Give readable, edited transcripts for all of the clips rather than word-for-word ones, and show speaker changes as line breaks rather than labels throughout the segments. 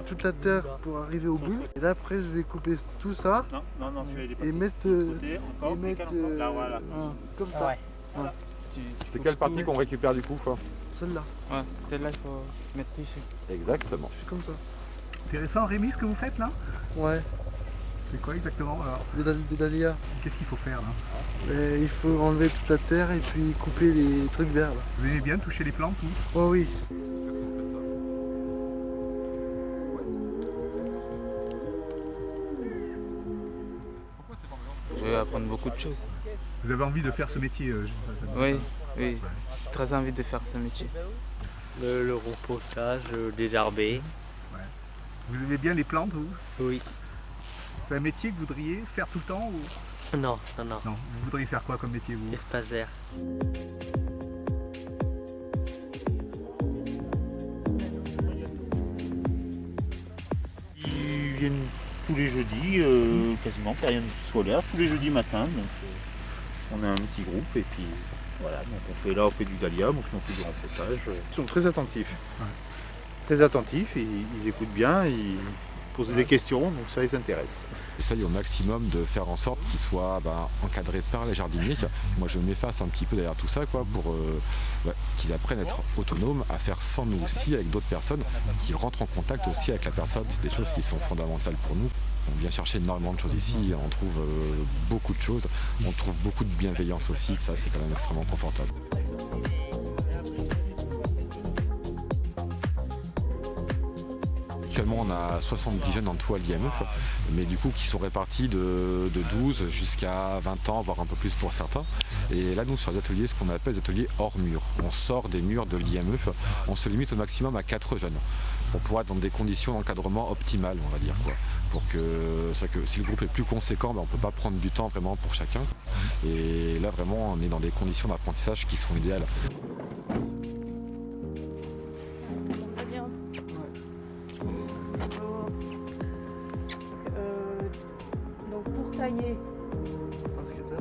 toute la terre pour arriver au bulbe. Et là après je vais couper tout ça et mettre,
là, voilà.
comme ça.
Ouais.
Voilà.
C'est quelle partie qu'on récupère du coup quoi?
Celle-là.
Ouais, celle-là, il faut mettre dessus.
Exactement.
Je fais comme ça.
Intéressant, Rémi, ce que vous faites là?
Ouais.
C'est quoi exactement alors?
Des dahlias.
Qu'est-ce qu'il faut faire là?
Et il faut enlever toute la terre et puis couper les trucs verts là.
Vous aimez bien toucher les plantes ou?
Oh oui.
Je vais apprendre beaucoup de choses.
Vous avez envie de faire ce métier
Oui, oui. J'ai très envie de faire ce métier.
Le repotage, désherber.
Vous aimez bien les plantes vous?
Oui.
C'est un métier que vous voudriez faire tout le temps ou?
Non.
Non, vous voudriez faire quoi comme métier vous?
Stagiaire.
Ils viennent tous les jeudis, quasiment période scolaire, tous les jeudis matin. Donc, on a un petit groupe et puis voilà, donc on fait du dahlia, on fait du rempotage. Ils sont très attentifs.
Ouais.
Très attentifs, ils écoutent bien, ils posent des questions, donc ça les intéresse.
J'essaye au maximum de faire en sorte qu'ils soient encadrés par les jardiniers. Moi je m'efface un petit peu derrière tout ça quoi, pour qu'ils apprennent à être autonomes, à faire sans nous aussi avec d'autres personnes, qui rentrent en contact aussi avec la personne. C'est des choses qui sont fondamentales pour nous. On vient chercher énormément de choses ici, on trouve beaucoup de choses, on trouve beaucoup de bienveillance aussi, ça c'est quand même extrêmement confortable. Actuellement, on a 70 jeunes en tout à l'IMF, mais du coup qui sont répartis de 12 jusqu'à 20 ans, voire un peu plus pour certains. Et là, nous, sur les ateliers, ce qu'on appelle les ateliers hors murs. On sort des murs de l'IMF, on se limite au maximum à 4 jeunes pour pouvoir être dans des conditions d'encadrement optimales, on va dire, quoi. Pour que si le groupe est plus conséquent, on ne peut pas prendre du temps vraiment pour chacun. Et là, vraiment, on est dans des conditions d'apprentissage qui sont idéales.
Donc pour tailler,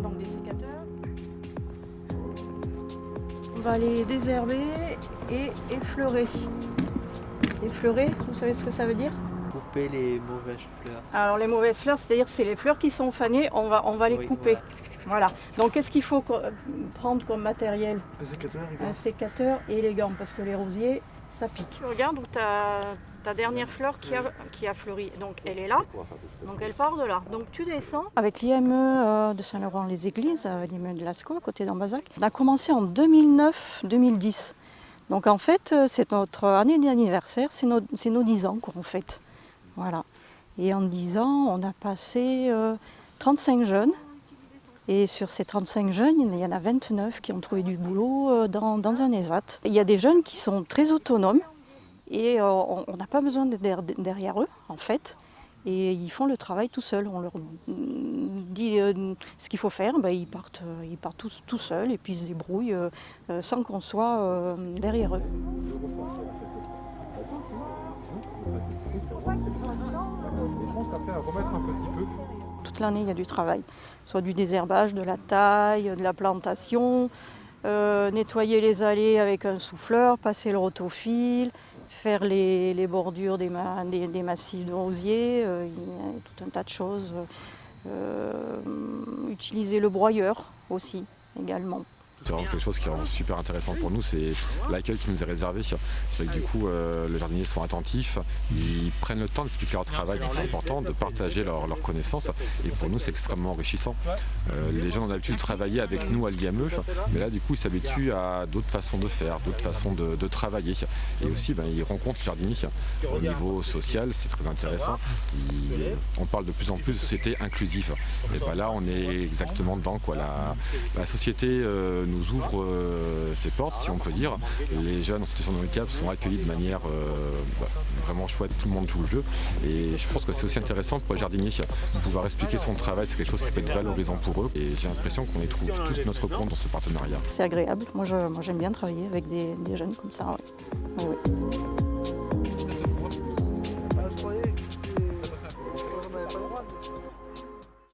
donc des sécateurs, on va les désherber et effleurer. Effleurer, vous savez ce que ça veut dire?
Couper les mauvaises fleurs.
Alors les mauvaises fleurs, c'est-à-dire c'est les fleurs qui sont fanées, on va les
Oui,
couper. Voilà. Donc qu'est-ce qu'il faut prendre comme matériel? Un sécateur et les gants, parce que les rosiers, ça pique. Tu regardes où ta dernière fleur qui a fleuri. Donc elle est là, donc elle part de là. Donc tu descends. Avec l'IME de Saint-Laurent-les-Églises, l'IME de Lascaux, à côté d'Ambazac, on a commencé en 2009-2010. Donc en fait, c'est notre année d'anniversaire, c'est nos 10 ans qu'on fête. Voilà. Et en 10 ans, on a passé 35 jeunes. Et sur ces 35 jeunes, il y en a 29 qui ont trouvé du boulot dans un ESAT. Il y a des jeunes qui sont très autonomes et on n'a pas besoin d'être derrière eux, en fait. Et ils font le travail tout seuls. On leur dit ce qu'il faut faire, ils partent tout seuls et puis ils se débrouillent sans qu'on soit derrière eux. Toute l'année, il y a du travail, soit du désherbage, de la taille, de la plantation, nettoyer les allées avec un souffleur, passer le rotofil, faire les bordures des massifs de rosiers, il y a tout un tas de choses. Utiliser le broyeur aussi, également.
C'est vraiment quelque chose qui est vraiment super intéressant pour nous, c'est l'accueil qui nous est réservé. C'est que du coup, les jardiniers sont attentifs, ils prennent le temps d'expliquer leur travail, c'est important, de partager leurs connaissances. Et pour nous, c'est extrêmement enrichissant. Les gens ont l'habitude de travailler avec nous à l'IME, mais là, du coup, ils s'habituent à d'autres façons de faire, d'autres façons de travailler. Et aussi, ils rencontrent les jardiniers au niveau social, c'est très intéressant. On parle de plus en plus de société inclusive. Et là, on est exactement dedans, quoi. La société nous ouvre ses portes, si on peut dire. Les jeunes en situation de handicap sont accueillis de manière vraiment chouette, tout le monde joue le jeu. Et je pense que c'est aussi intéressant pour les jardiniers. Pouvoir expliquer son travail, c'est quelque chose qui peut être valorisant pour eux. Et j'ai l'impression qu'on y trouve tous notre compte dans ce partenariat.
C'est agréable. Moi j'aime bien travailler avec des jeunes comme ça. Ouais. Ouais.